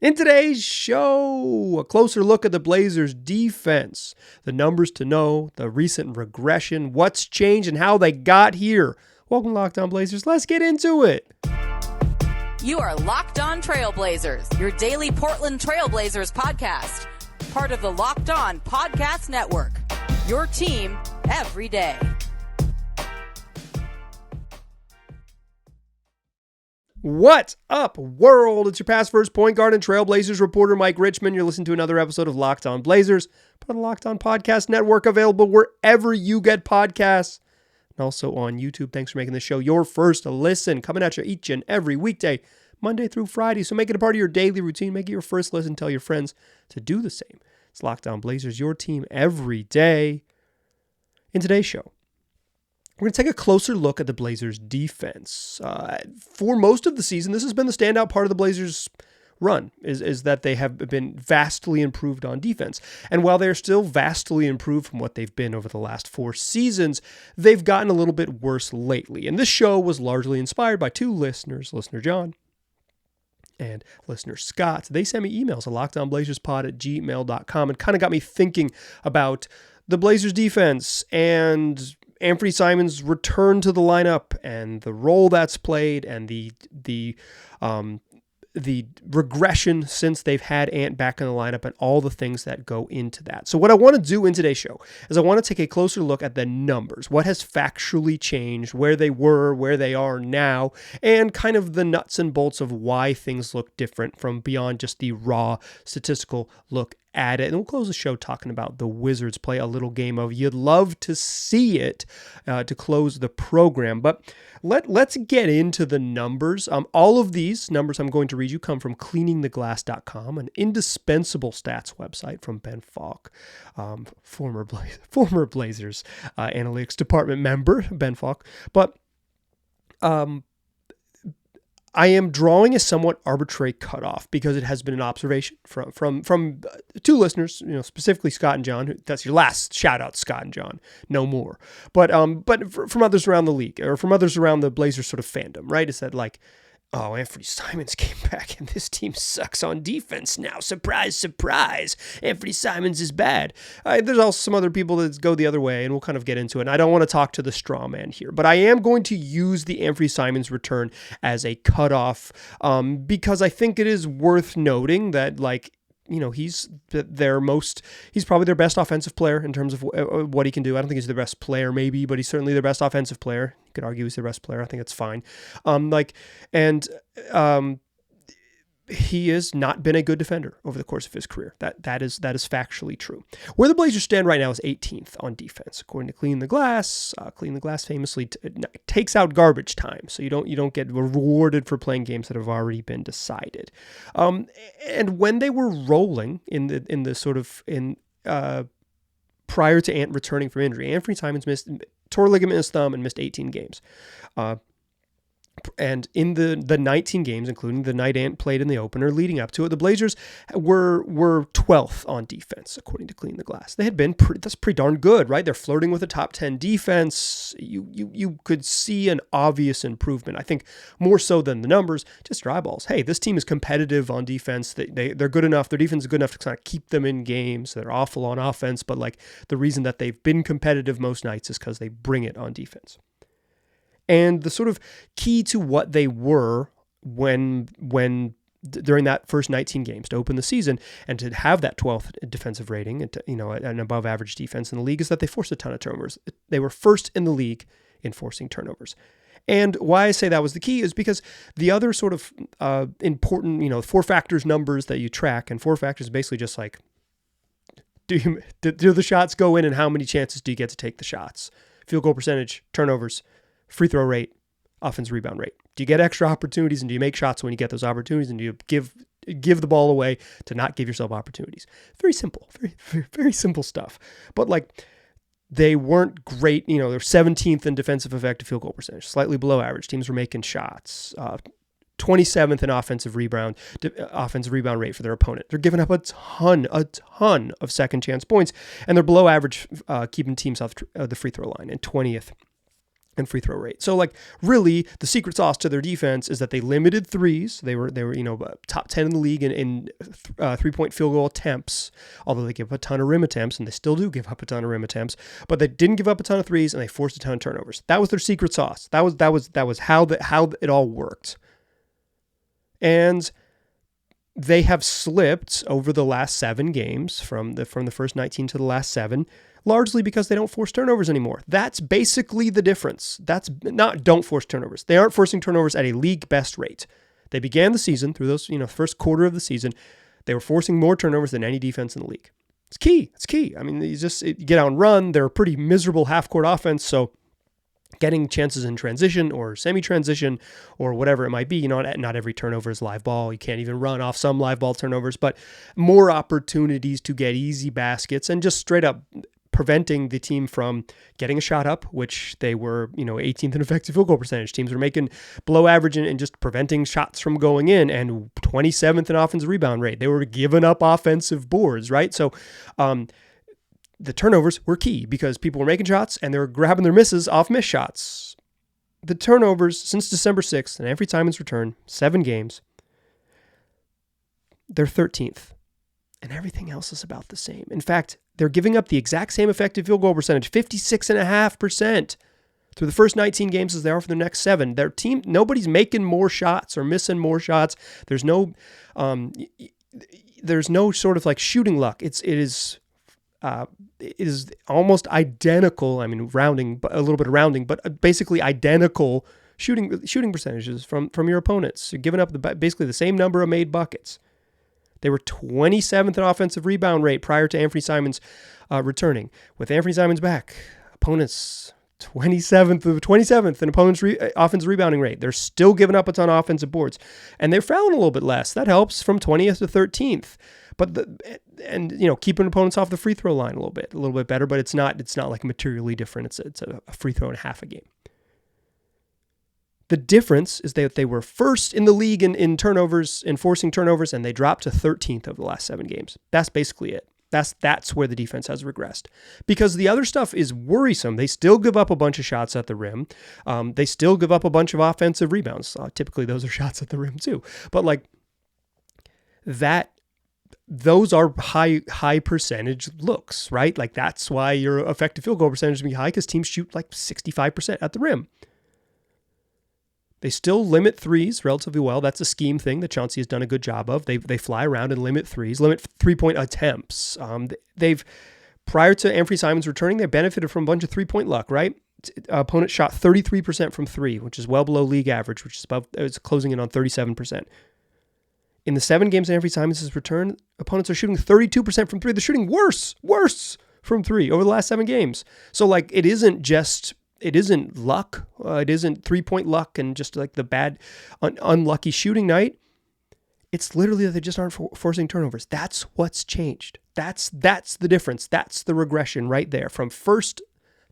In today's show, a closer look at the Blazers' defense, the numbers to know, the recent regression, what's changed, and how they got here. Welcome to Locked On Blazers. Let's get into it. You are Locked On Trailblazers, your daily Portland Trailblazers podcast. Part of the Locked On Podcast Network, your team every day. What's up, world? It's your past first point guard and Trailblazers reporter, Mike Richmond. You're listening to another episode of Locked On Blazers, part of the Locked On Podcast Network, available wherever you get podcasts, and also on YouTube. Thanks for making this show your first listen, coming at you each and every weekday, Monday through Friday. So make it a part of your daily routine. Make it your first listen. Tell your friends to do the same. It's Locked On Blazers, your team every day. In today's show, we're going to take a closer look at the Blazers' defense. For most of the season, this has been the standout part of the Blazers' run, is that they have been vastly improved on defense. And while they're still vastly improved from what they've been over the last 4 seasons, they've gotten a little bit worse lately. And this show was largely inspired by 2 listeners, listener John and listener Scott. They sent me emails at lockedonblazerspod@gmail.com and kind of got me thinking about the Blazers' defense and Anthony Simons' return to the lineup and the role that's played and the regression since they've had Ant back in the lineup and all the things that go into that. So what I want to do in today's show is I want to take a closer look at the numbers, what has factually changed, where they were, where they are now, and kind of the nuts and bolts of why things look different from beyond just the raw statistical look at it. And we'll close the show talking about the Wizards play a little game of you'd love to see it to close the program. But let's get into the numbers. All of these numbers I'm going to read you come from cleaningtheglass.com, an indispensable stats website from Ben Falk, former Blazers analytics department member, Ben Falk. But I am drawing a somewhat arbitrary cutoff because it has been an observation from 2 listeners, specifically Scott and John. That's your last shout out, Scott and John. No more. But from others around the league or from others around the Blazers sort of fandom, right? Is that like, oh, Anthony Simons came back and this team sucks on defense now. Surprise, surprise. Anthony Simons is bad. There's also some other people that go the other way, and we'll kind of get into it. And I don't want to talk to the straw man here, but I am going to use the Anthony Simons return as a cutoff because I think it is worth noting that, he's probably their best offensive player in terms of what he can do. I don't think he's the best player maybe, but he's certainly their best offensive player. You could argue he's their best player. I think it's fine. He has not been a good defender over the course of his career. That is factually true. Where the Blazers stand right now is 18th on defense, according to Clean the Glass. Clean the Glass famously takes out garbage time, so you don't get rewarded for playing games that have already been decided. And when they were rolling prior to Ant returning from injury, Anthony Simons tore ligament in his thumb and missed 18 games. And in the 19 games, including the night Ant played in the opener leading up to it, the Blazers were 12th on defense, according to Clean the Glass. They had been that's pretty darn good, right? They're flirting with a top 10 defense. You could see an obvious improvement. I think more so than the numbers, just your eyeballs. Hey, this team is competitive on defense. They're good enough. Their defense is good enough to kind of keep them in games. They're awful on offense, but the reason that they've been competitive most nights is because they bring it on defense. And the sort of key to what they were when during that first 19 games to open the season and to have that 12th defensive rating and an above average defense in the league is that they forced a ton of turnovers. They were first in the league in forcing turnovers. And why I say that was the key is because the other sort of important, 4 factors numbers that you track, and 4 factors is basically just like, do the shots go in and how many chances do you get to take the shots? Field goal percentage, turnovers, free throw rate, offensive rebound rate. Do you get extra opportunities and do you make shots when you get those opportunities, and do you give the ball away to not give yourself opportunities? Very simple, very, very, very simple stuff. But they weren't great. They're 17th in defensive effective field goal percentage, slightly below average. Teams were making shots. 27th in offensive rebound rate for their opponent. They're giving up a ton of second chance points, and they're below average keeping teams off the free throw line, and 20th and free throw rate. So like really the secret sauce to their defense is that they limited threes. They were top 10 in the league in 3-point field goal attempts, although they give up a ton of rim attempts, and they still do give up a ton of rim attempts, but they didn't give up a ton of threes, and they forced a ton of turnovers. That was their secret sauce. That was how it all worked. And they have slipped over the last 7 games from the first 19 to the last 7, largely because they don't force turnovers anymore. That's basically the difference. That's not don't force turnovers. They aren't forcing turnovers at a league best rate. They began the season through those, first quarter of the season, they were forcing more turnovers than any defense in the league. It's key. It's key. I mean, you get out and run. They're a pretty miserable half-court offense, so getting chances in transition or semi-transition or whatever it might be, not every turnover is live ball. You can't even run off some live ball turnovers, but more opportunities to get easy baskets and just straight up preventing the team from getting a shot up, which they were, 18th in effective field goal percentage. Teams were making below average and just preventing shots from going in, and 27th in offensive rebound rate. They were giving up offensive boards, right? So, the turnovers were key because people were making shots and they were grabbing their misses off missed shots. The turnovers since December 6th and Anfernee Simon's return, 7 games, they're 13th. And everything else is about the same. In fact, they're giving up the exact same effective field goal percentage, 56.5%, through the first 19 games as they are for the next 7. Their team, nobody's making more shots or missing more shots. There's no sort of like shooting luck. It is almost identical. I mean, rounding, a little bit of rounding, but basically identical shooting percentages from your opponents. You're giving up basically the same number of made buckets. They were 27th in offensive rebound rate prior to Anfernee Simon's returning. With Anfernee Simon's back, opponents 27th in opponents' offensive rebounding rate. They're still giving up a ton of offensive boards, and they're fouling a little bit less. That helps from 20th to 13th. But keeping opponents off the free throw line a little bit better. But it's not like materially different. It's a free throw and a half a game. The difference is that they were first in the league in turnovers, in forcing turnovers, and they dropped to 13th over the last 7 games. That's basically it. That's where the defense has regressed. Because the other stuff is worrisome. They still give up a bunch of shots at the rim. They still give up a bunch of offensive rebounds. Typically, those are shots at the rim too. But like that, those are high percentage looks, right? Like that's why your effective field goal percentage is going to be high, because teams shoot like 65% at the rim. They still limit threes relatively well. That's a scheme thing that Chauncey has done a good job of. They fly around and limit threes, limit 3-point attempts. Prior to Anfernee Simon's returning, they benefited from a bunch of 3-point luck, right? Opponent shot 33% from 3, which is well below league average, which is it's closing in on 37%. In the 7 games Anfernee Simon's return, opponents are shooting 32% from 3. They're shooting worse from 3 over the last 7 games. So like it isn't luck. It isn't 3-point luck and just like the bad, unlucky shooting night. It's literally that they just aren't forcing turnovers. That's what's changed. That's the difference. That's the regression right there from 1st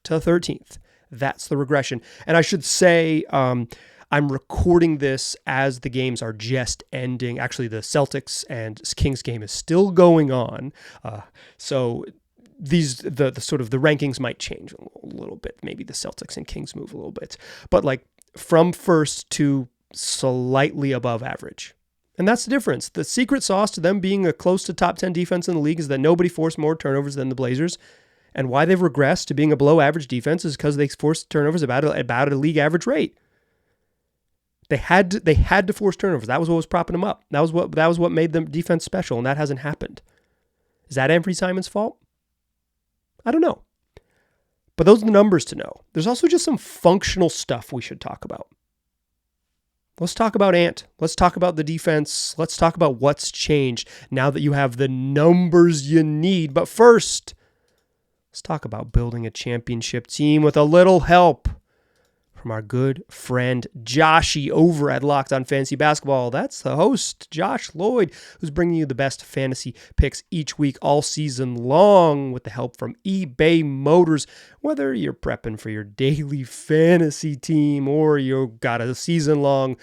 to 13th. That's the regression. And I should say, I'm recording this as the games are just ending. Actually, the Celtics and Kings game is still going on. So the sort of the rankings might change a little bit. Maybe the Celtics and Kings move a little bit, but like from 1st to slightly above average. And that's the difference. The secret sauce to them being a close to top 10 defense in the league is that nobody forced more turnovers than the Blazers. And why they've regressed to being a below average defense is because they forced turnovers about a league average rate. They had to force turnovers. That was what was propping them up. That was what made them defense special, and that hasn't happened. Is that Anfernee Simon's fault? I don't know. But those are the numbers to know. There's also just some functional stuff we should talk about. Let's talk about Ant. Let's talk about the defense. Let's talk about what's changed now that you have the numbers you need. But first, let's talk about building a championship team with a little help from our good friend Joshy over at Locked On Fantasy Basketball. That's the host, Josh Lloyd, who's bringing you the best fantasy picks each week all season long with the help from eBay Motors. Whether you're prepping for your daily fantasy team or you got a season long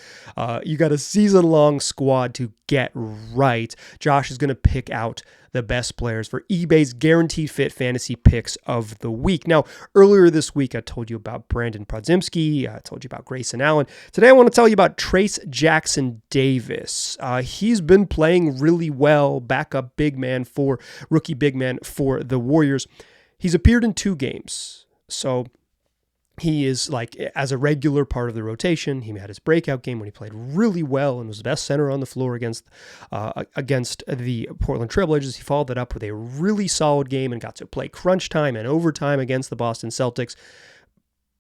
squad to get right. Josh is going to pick out the best players for eBay's Guaranteed Fit Fantasy Picks of the Week. Now, earlier this week, I told you about Brandon Podziemski. I told you about Grayson Allen. Today, I want to tell you about Trayce Jackson-Davis. He's been playing really well, backup rookie big man for the Warriors. He's appeared in 2 games, so he is like as a regular part of the rotation. He had his breakout game when he played really well and was the best center on the floor against the Portland Trailblazers. He followed that up with a really solid game and got to play crunch time and overtime against the Boston Celtics.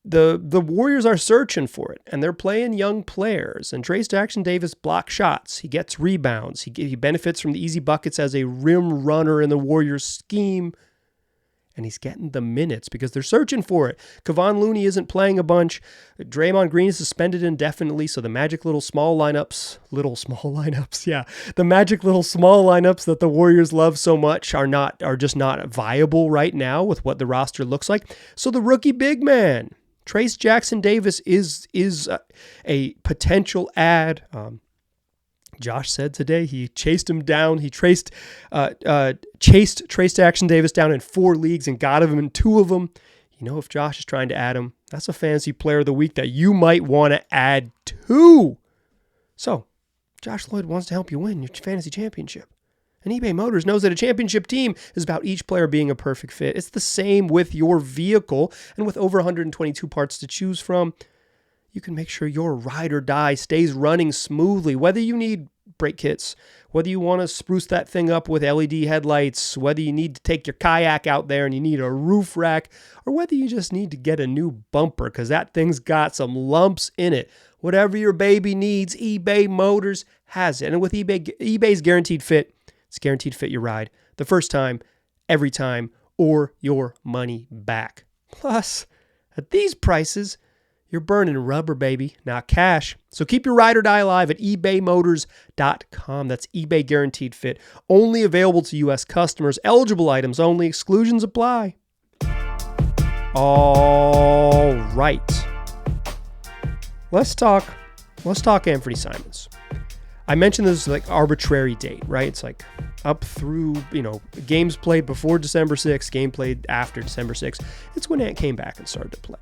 The Warriors are searching for it, and they're playing young players. And Trayce Jackson-Davis blocks shots. He gets rebounds. He benefits from the easy buckets as a rim runner in the Warriors scheme. And he's getting the minutes because they're searching for it. Kevon Looney isn't playing a bunch. Draymond Green is suspended indefinitely, so the magic little small lineups, the magic little small lineups that the Warriors love so much are just not viable right now with what the roster looks like. So the rookie big man, Trayce Jackson-Davis, is a potential add. Josh said today he chased him down. He chased Trayce Jackson-Davis down in 4 leagues and got him in 2 of them. You know, if Josh is trying to add him, that's a fantasy player of the week that you might want to add to. So, Josh Lloyd wants to help you win your fantasy championship. And eBay Motors knows that a championship team is about each player being a perfect fit. It's the same with your vehicle, and with over 122 parts to choose from, you can make sure your ride or die stays running smoothly. Whether you need brake kits, whether you want to spruce that thing up with LED headlights, whether you need to take your kayak out there and you need a roof rack, or whether you just need to get a new bumper because that thing's got some lumps in it. Whatever your baby needs, eBay Motors has it. And with eBay's Guaranteed Fit, it's guaranteed to fit your ride the first time, every time, or your money back. Plus, at these prices, you're burning rubber, baby, not cash. So keep your ride or die alive at ebaymotors.com. That's eBay Guaranteed Fit. Only available to U.S. customers. Eligible items only. Exclusions apply. All right. Let's talk Anthony Simons. I mentioned this like arbitrary date, right? It's like up through, games played before December 6th, game played after December 6th. It's when Ant came back and started to play.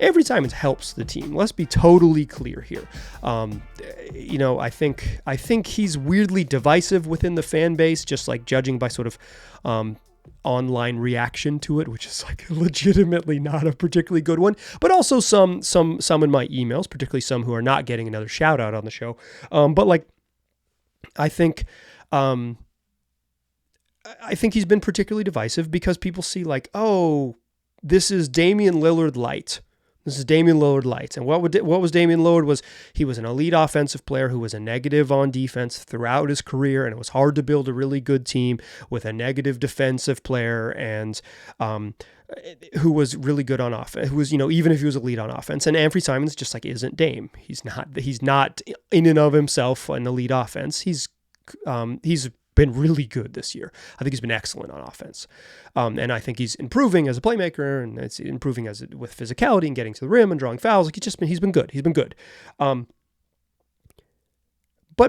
Every time it helps the team. Let's be totally clear here. I think he's weirdly divisive within the fan base, just like judging by sort of online reaction to it, which is like legitimately not a particularly good one. But also some in my emails, particularly some who are not getting another shout out on the show. I think he's been particularly divisive because people see like, oh, this is Damian Lillard light. This is Damian Lillard light. And what was Damian Lillard? He was an elite offensive player who was a negative on defense throughout his career, and it was hard to build a really good team with a negative defensive player and who was really good on offense, who was, even if he was elite on offense. And Anthony Simons just like isn't Dame. He's not in and of himself an elite offense. He's been really good this year. I think he's been excellent on offense. And I think he's improving as a playmaker, and it's improving with physicality and getting to the rim and drawing fouls. Like he's been good. He's been good. But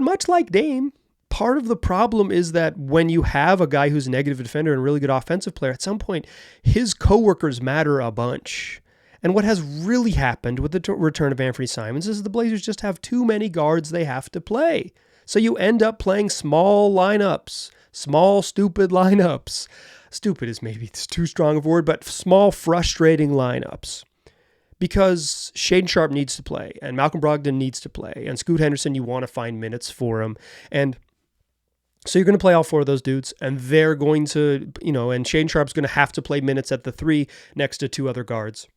much like Dame, part of the problem is that when you have a guy who's a negative defender and a really good offensive player, at some point, his coworkers matter a bunch. And what has really happened with the return of Anthony Simons is the Blazers just have too many guards they have to play. So you end up playing small lineups, small, stupid lineups. Stupid is maybe too strong of a word, but small, frustrating lineups. Because Shaedon Sharpe needs to play, and Malcolm Brogdon needs to play, and Scoot Henderson, you want to find minutes for him. And so you're going to play all 4 of those dudes, and they're going to, and Shaedon Sharpe's going to have to play minutes at the 3 next to 2 other guards.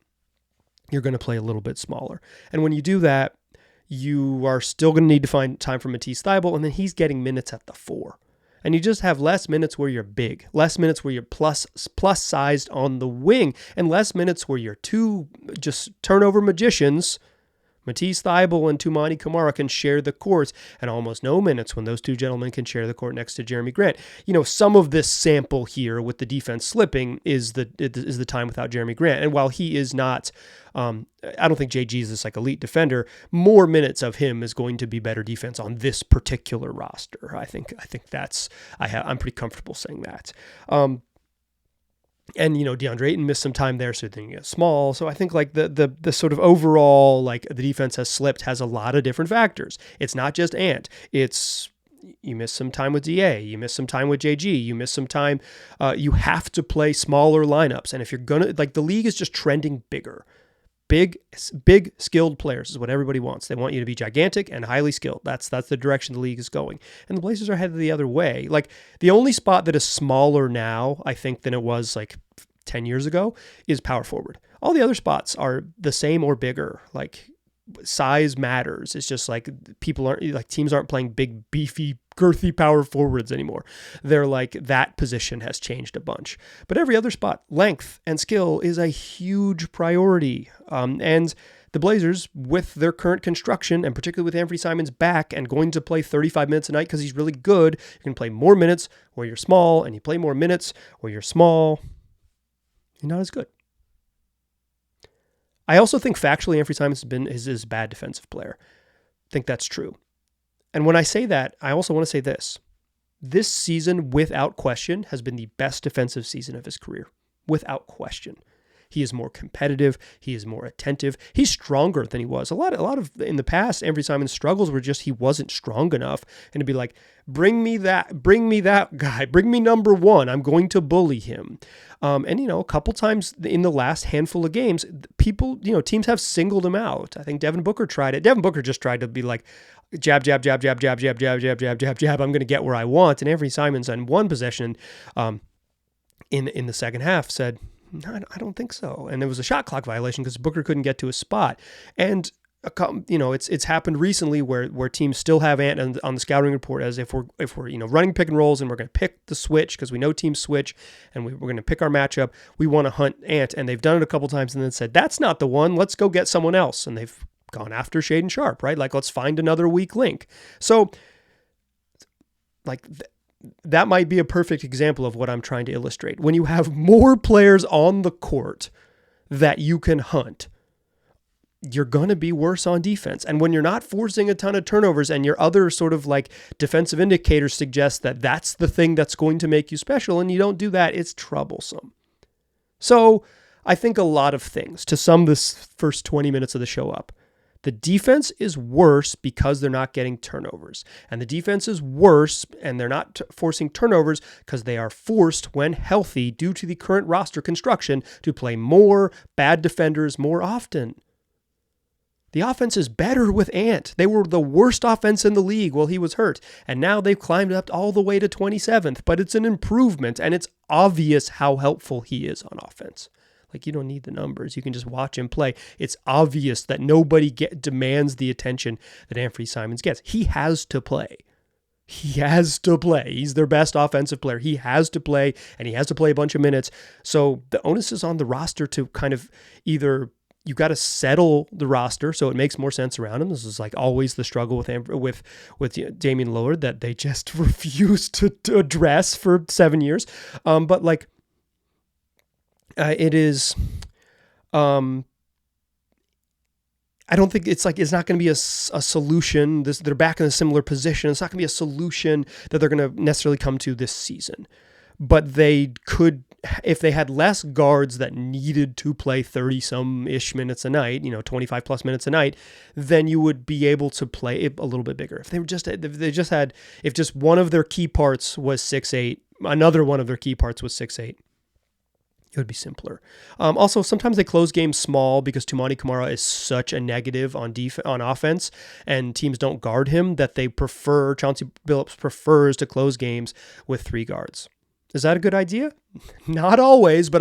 You're going to play a little bit smaller. And when you do that, you are still going to need to find time for Matisse Thybulle, and then he's getting minutes at the 4. And you just have less minutes where you're big, less minutes where you're plus sized on the wing, and less minutes where you're 2 just turnover magicians Matisse Thybulle and Toumani Camara can share the court, and almost no minutes when those two gentlemen can share the court next to Jeremy Grant. Some of this sample here with the defense slipping is the time without Jeremy Grant. And while he is not, I don't think JG is this elite defender, more minutes of him is going to be better defense on this particular roster. I think I'm pretty comfortable saying that. And, DeAndre Ayton missed some time there, so then you get small. So I think the sort of overall, the defense has slipped has a lot of different factors. It's not just Ant. It's you miss some time with DA. You miss some time with JG. You miss some time. You have to play smaller lineups. And if you're going to, the league is just trending bigger. Big skilled players is what everybody wants. They want you to be gigantic and highly skilled. That's the direction the league is going. And the Blazers are headed the other way. The only spot that is smaller now, I think, than it was 10 years ago is power forward. All the other spots are the same or bigger. Size matters. It's just teams aren't playing big, beefy, girthy power forwards anymore. They're that position has changed a bunch. But every other spot, length and skill is a huge priority. And the Blazers, with their current construction, and particularly with Anthony Simons back and going to play 35 minutes a night because he's really good, you can play more minutes where you're small, and you play more minutes where you're small, you're not as good. I also think factually Anthony Simons is a bad defensive player. I think that's true. And when I say that, I also want to say this. This season, without question, has been the best defensive season of his career. Without question. He is more competitive. He is more attentive. He's stronger than he was. A lot of in the past, Anthony Simons' struggles were just he wasn't strong enough. And to be bring me that guy, bring me number one. I'm going to bully him. And a couple times in the last handful of games, teams have singled him out. I think Devin Booker tried it. Devin Booker just tried to be jab, jab, jab, jab, jab, jab, jab, jab, jab, jab, jab. I'm going to get where I want. And Anthony Simons on one possession, in the second half said, "No, I don't think so." And there was a shot clock violation because Booker couldn't get to his spot. And it's happened recently where teams still have Ant on the scouting report as if we're running pick and rolls and we're going to pick the switch because we know teams switch and we're going to pick our matchup. We want to hunt Ant, and they've done it a couple times and then said that's not the one. Let's go get someone else, and they've gone after Shaedon Sharpe, right? Let's find another weak link. So that might be a perfect example of what I'm trying to illustrate. When you have more players on the court that you can hunt, you're going to be worse on defense. And when you're not forcing a ton of turnovers and your other sort of defensive indicators suggest that that's the thing that's going to make you special and you don't do that, it's troublesome. So I think a lot of things to sum this first 20 minutes of the show up. The defense is worse because they're not getting turnovers. And the defense is worse and they're not forcing turnovers because they are forced when healthy due to the current roster construction to play more bad defenders more often. The offense is better with Ant. They were the worst offense in the league while he was hurt. And now they've climbed up all the way to 27th. But it's an improvement and it's obvious how helpful he is on offense. You don't need the numbers. You can just watch him play. It's obvious that nobody demands the attention that Anthony Simons gets. He has to play. He has to play. He's their best offensive player. He has to play, and he has to play a bunch of minutes. So the onus is on the roster to kind of either you got to settle the roster so it makes more sense around him. This is always the struggle with Damian Lillard that they just refuse to address for 7 years. It is, I don't think it's not going to be a solution. They're back in a similar position. It's not going to be a solution that they're going to necessarily come to this season. But they could, if they had less guards that needed to play 30-some-ish minutes a night, 25-plus minutes a night, then you would be able to play a little bit bigger. If just one of their key parts was 6'8", another one of their key parts was 6'8", it would be simpler. Also, sometimes they close games small because Toumani Camara is such a negative on offense, and teams don't guard him that Chauncey Billups prefers to close games with 3 guards. Is that a good idea? Not always, but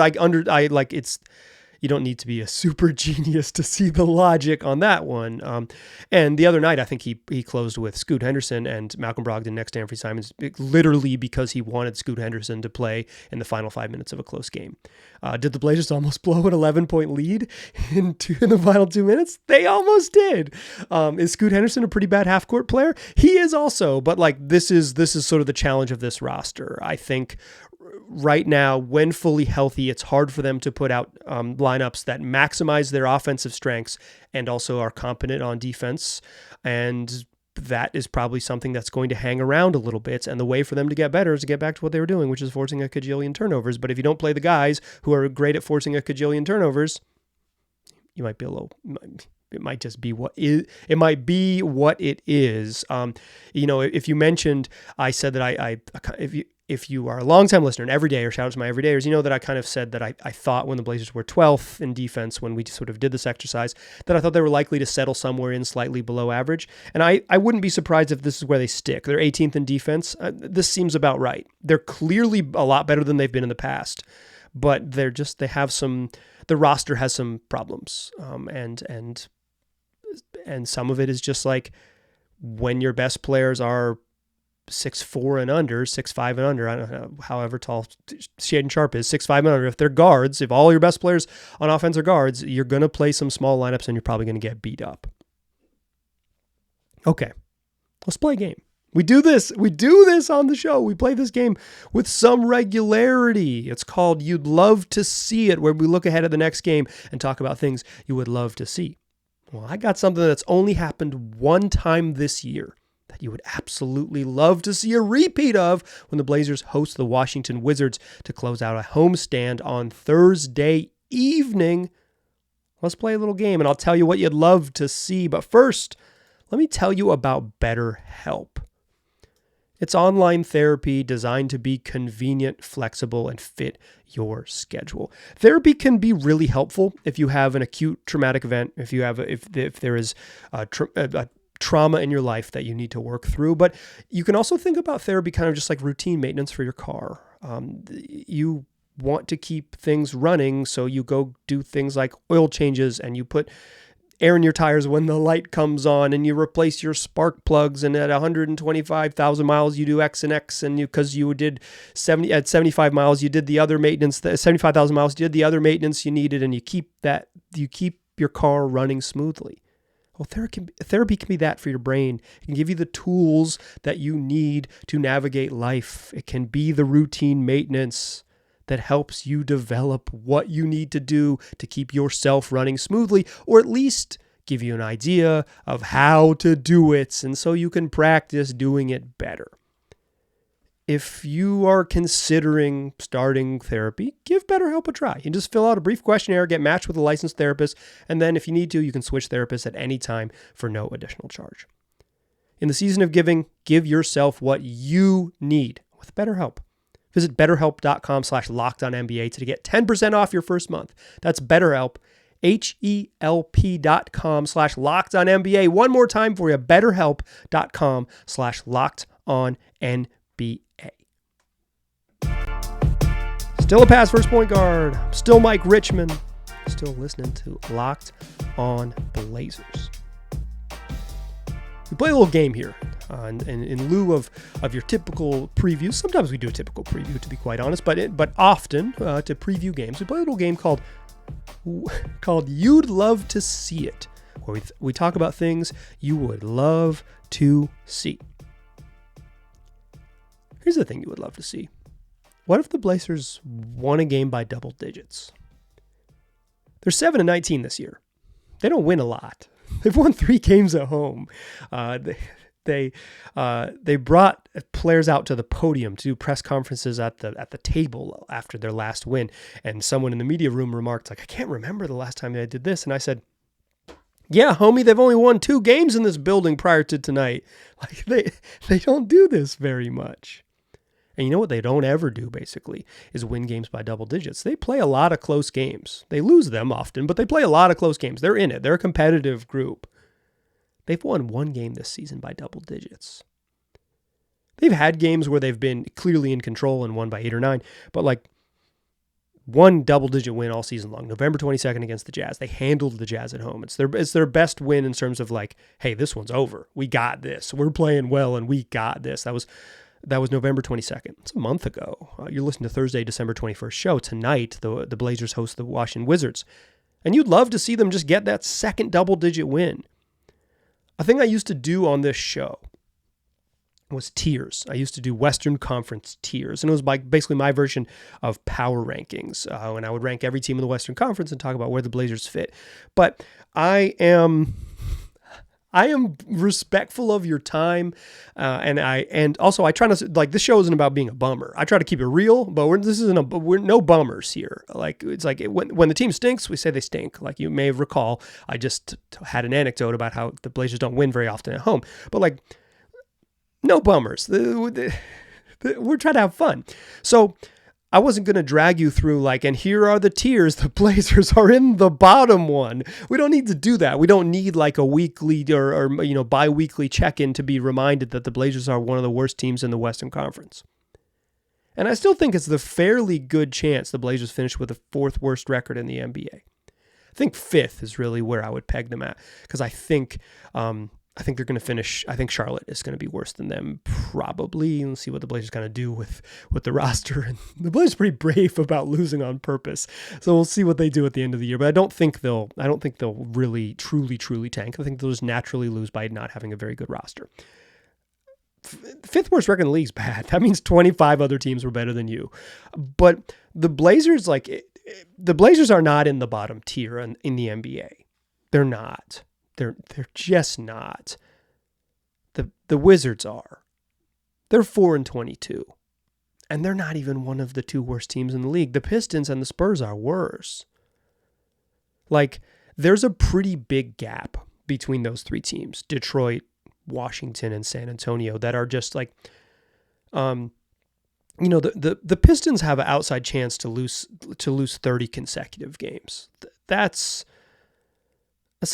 You don't need to be a super genius to see the logic on that one. And the other night, I think he closed with Scoot Henderson and Malcolm Brogdon next to Anthony Simons, literally because he wanted Scoot Henderson to play in the final 5 minutes of a close game. Did the Blazers almost blow an 11-point lead in the final 2 minutes? They almost did. Is Scoot Henderson a pretty bad half-court player? He is also, but like this is sort of the challenge of this roster. I think right now, when fully healthy, it's hard for them to put out lineups that maximize their offensive strengths and also are competent on defense. And that is probably something that's going to hang around a little bit. And the way for them to get better is to get back to what they were doing, which is forcing a cajillion turnovers. But if you don't play the guys who are great at forcing a cajillion turnovers, you might be a little... It might just be what it might be what it is. If you mentioned, I said that if you are a longtime listener and everydayer, shout out to my everydayers, you know that I kind of said that I thought when the Blazers were 12th in defense, when we sort of did this exercise, that I thought they were likely to settle somewhere in slightly below average. And I wouldn't be surprised if this is where they stick. They're 18th in defense. This seems about right. They're clearly a lot better than they've been in the past, but the roster has some problems. And some of it is just like when your best players are 6'4" and under, 6'5" and under, I don't know, however tall Shaedon Sharpe is, 6'5" and under. If they're guards, if all your best players on offense are guards, you're going to play some small lineups and you're probably going to get beat up. Okay, let's play a game. We do this on the show. We play this game with some regularity. It's called You'd Love to See It, where we look ahead at the next game and talk about things you would love to see. Well, I got something that's only happened one time this year that you would absolutely love to see a repeat of when the Blazers host the Washington Wizards to close out a homestand on Thursday evening. Let's play a little game, and I'll tell you what you'd love to see. But first, let me tell you about Betterhelp. It's online therapy designed to be convenient, flexible, and fit your schedule. Therapy can be really helpful if you have an acute traumatic event, if there is a trauma in your life that you need to work through. But you can also think about therapy kind of just like routine maintenance for your car. You want to keep things running, so you go do things like oil changes, and you put air in your tires when the light comes on, and you replace your spark plugs, and at 125,000 miles you do X and X, and because you did 75 miles you did the other maintenance, 75,000 miles you did the other maintenance you needed, and you keep your car running smoothly. Well, therapy can be that for your brain. It can give you the tools that you need to navigate life. It can be the routine maintenance that helps you develop what you need to do to keep yourself running smoothly, or at least give you an idea of how to do it, and so you can practice doing it better. If you are considering starting therapy, give BetterHelp a try. You just fill out a brief questionnaire, get matched with a licensed therapist, and then if you need to, you can switch therapists at any time for no additional charge. In the season of giving, give yourself what you need with BetterHelp. Visit betterhelp.com/lockedonnba to get 10% off your first month. That's BetterHelp, HELP.com/lockedonnba. One more time for you, betterhelp.com/lockedonnba. Still a pass first point guard. Still Mike Richmond. Still listening to Locked On Blazers. We play a little game here. In lieu of your typical previews, sometimes we do a typical preview, to be quite honest, but often to preview games, we play a little game called You'd Love to See It, where we talk about things you would love to see. Here's the thing you would love to see. What if the Blazers won a game by double digits? They're 7-19 this year. They don't win a lot. They've won 3 games at home. They brought players out to the podium to do press conferences at the table after their last win. And someone in the media room remarked, like, I can't remember the last time they did this. And I said, yeah, homie, they've only won 2 games in this building prior to tonight. Like they don't do this very much. And you know what they don't ever do, basically, is win games by double digits. They play a lot of close games. They lose them often, but they play a lot of close games. They're in it. They're a competitive group. They've won 1 game this season by double digits. They've had games where they've been clearly in control and won by 8 or 9, but like One double-digit win all season long, November 22nd against the Jazz. They handled the Jazz at home. It's their best win in terms of like, hey, this one's over. We got this. We're playing well, and we got this. That was November 22nd. It's a month ago. You're listening to Thursday, December 21st show. Tonight, the Blazers host the Washington Wizards. And you'd love to see them just get that second double-digit win. A thing I used to do on this show was tiers. I used to do Western Conference tiers, and it was basically my version of power rankings. And I would rank every team in the Western Conference and talk about where the Blazers fit. But I am respectful of your time, and also I try not to, like, this show isn't about being a bummer. I try to keep it real, but we're no bummers here. Like, it's like when the team stinks, we say they stink. Like, you may recall, I just had an anecdote about how the Blazers don't win very often at home, but like, no bummers. We're trying to have fun. So I wasn't going to drag you through like, and here are the tiers. The Blazers are in the bottom one. We don't need to do that. We don't need like a weekly or bi-weekly check-in to be reminded that the Blazers are one of the worst teams in the Western Conference. And I still think it's the fairly good chance the Blazers finish with the fourth worst record in the NBA. I think fifth is really where I would peg them at, because I think they're going to finish. I think Charlotte is going to be worse than them, probably. Let's see what the Blazers kind of do with the roster. And the Blazers are pretty brave about losing on purpose, so we'll see what they do at the end of the year. But I don't think they'll really truly tank. I think they'll just naturally lose by not having a very good roster. Fifth worst record in the league is bad. That means 25 other teams were better than you. But the Blazers, the Blazers are not in the bottom tier in the NBA. They're not. They're just not. The Wizards are. They're 4-22. And they're not even one of the two worst teams in the league. The Pistons and the Spurs are worse. Like, there's a pretty big gap between those three teams, Detroit, Washington, and San Antonio, that are just like, the Pistons have an outside chance to lose 30 consecutive games. That's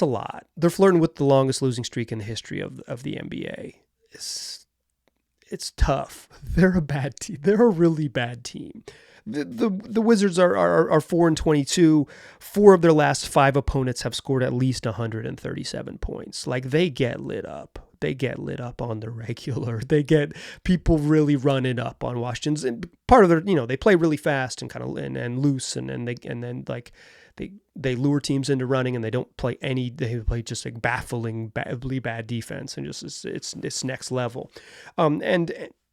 a lot. They're flirting with the longest losing streak in the history of the NBA. It's tough. They're a bad team. They're a really bad team. The Wizards are 4-22. 4 of their last 5 opponents have scored at least 137 points. Like, they get lit up. They get lit up on the regular. They get people really running up on Washington's. And part of their, they play really fast and kind of and loose, and then they lure teams into running, and they play just like bafflingly bad defense, and just it's next level.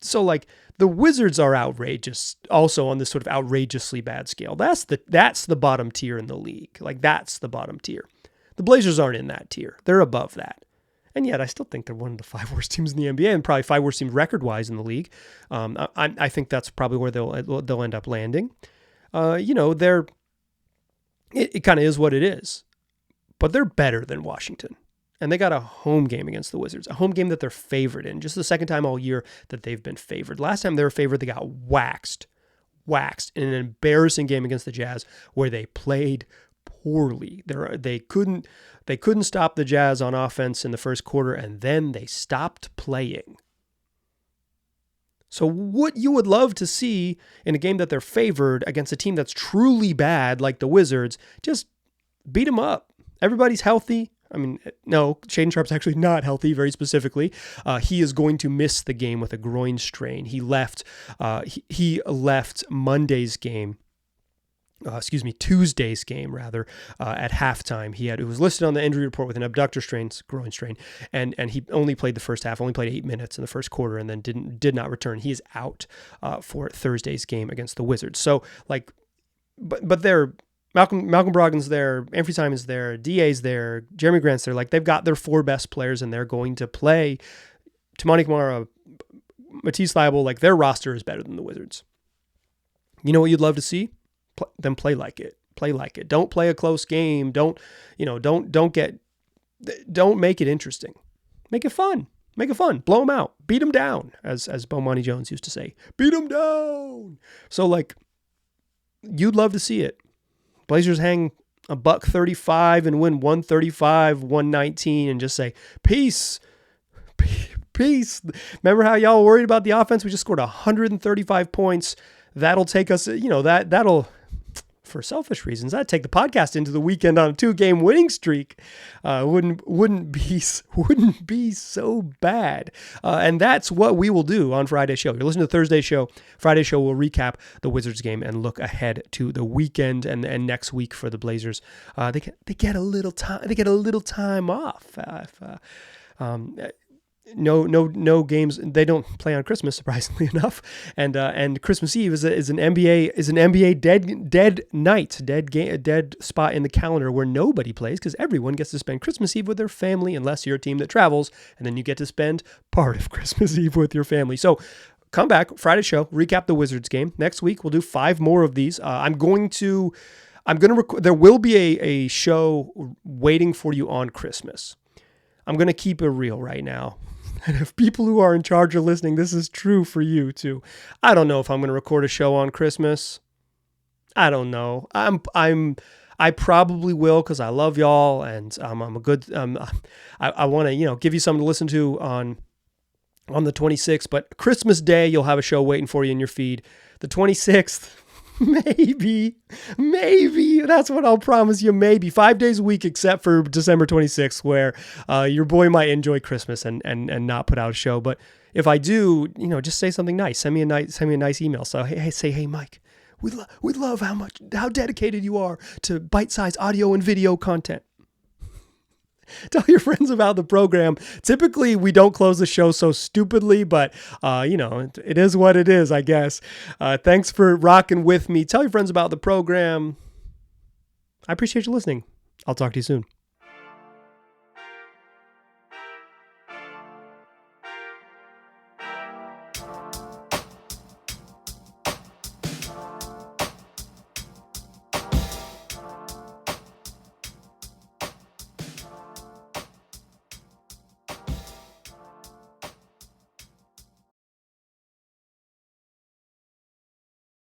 So like, the Wizards are outrageous also on this sort of outrageously bad scale. That's the bottom tier in the league. Like, that's the bottom tier. The Blazers aren't in that tier. They're above that. And yet I still think they're one of the 5 worst teams in the NBA, and probably 5 worst teams record-wise in the league. I think that's probably where they'll end up landing. It kind of is what it is. But they're better than Washington. And they got a home game against the Wizards, a home game that they're favored in. Just the second time all year that they've been favored. Last time they were favored, they got waxed in an embarrassing game against the Jazz where they played poorly. They couldn't stop the Jazz on offense in the first quarter, and then they stopped playing. So what you would love to see in a game that they're favored against a team that's truly bad like the Wizards, just beat them up. Everybody's healthy. I mean, no, Shaedon Sharpe's actually not healthy, very specifically. He is going to miss the game with a groin strain. He left Monday's game. Tuesday's game rather, at halftime. It was listed on the injury report with an abductor strain, groin strain, and he only played the first half, only played 8 minutes in the first quarter, and then did not return. He is out for Thursday's game against the Wizards. So like, but they're Malcolm Brogdon's there, Anthony Simon's there, DA's there, Jeremy Grant's there. Like, they've got their 4 best players, and they're going to play. Toumani Camara, Matisse Thybulle, like, their roster is better than the Wizards. You know what you'd love to see? Them play like it. Play like it. Don't play a close game. Don't make it interesting. Make it fun. Make it fun. Blow them out. Beat them down, as Bomani Jones used to say. Beat them down. So like, you'd love to see it. Blazers hang a $135 and win 135-119 and just say, peace. Peace. Remember how y'all worried about the offense? We just scored 135 points. That'll take us, for selfish reasons, I'd take the podcast into the weekend on a 2-game winning streak. Wouldn't be so bad. And that's what we will do on Friday's show. You're listening to Thursday's show. Friday's show will recap the Wizards game and look ahead to the weekend and next week for the Blazers. They get a little time. They get a little time off. No games. They don't play on Christmas, surprisingly enough. And Christmas Eve is an NBA dead spot in the calendar where nobody plays because everyone gets to spend Christmas Eve with their family unless you're a team that travels, and then you get to spend part of Christmas Eve with your family. So come back Friday show, recap the Wizards game. Next week we'll do 5 more of these. I'm going to record. There will be a show waiting for you on Christmas. I'm going to keep it real right now. And if people who are in charge are listening, this is true for you too. I don't know if I'm going to record a show on Christmas. I don't know. I probably will because I love y'all and I'm a good. I want to give you something to listen to on the 26th. But Christmas Day, you'll have a show waiting for you in your feed. The 26th. Maybe. That's what I'll promise you. Maybe 5 days a week, except for December 26th, where your boy might enjoy Christmas and not put out a show. But if I do, just say something nice. Send me a nice email. So hey, Mike, we love how dedicated you are to bite-sized audio and video content. Tell your friends about the program. Typically, we don't close the show so stupidly, but, it is what it is, I guess. Thanks for rocking with me. Tell your friends about the program. I appreciate you listening. I'll talk to you soon.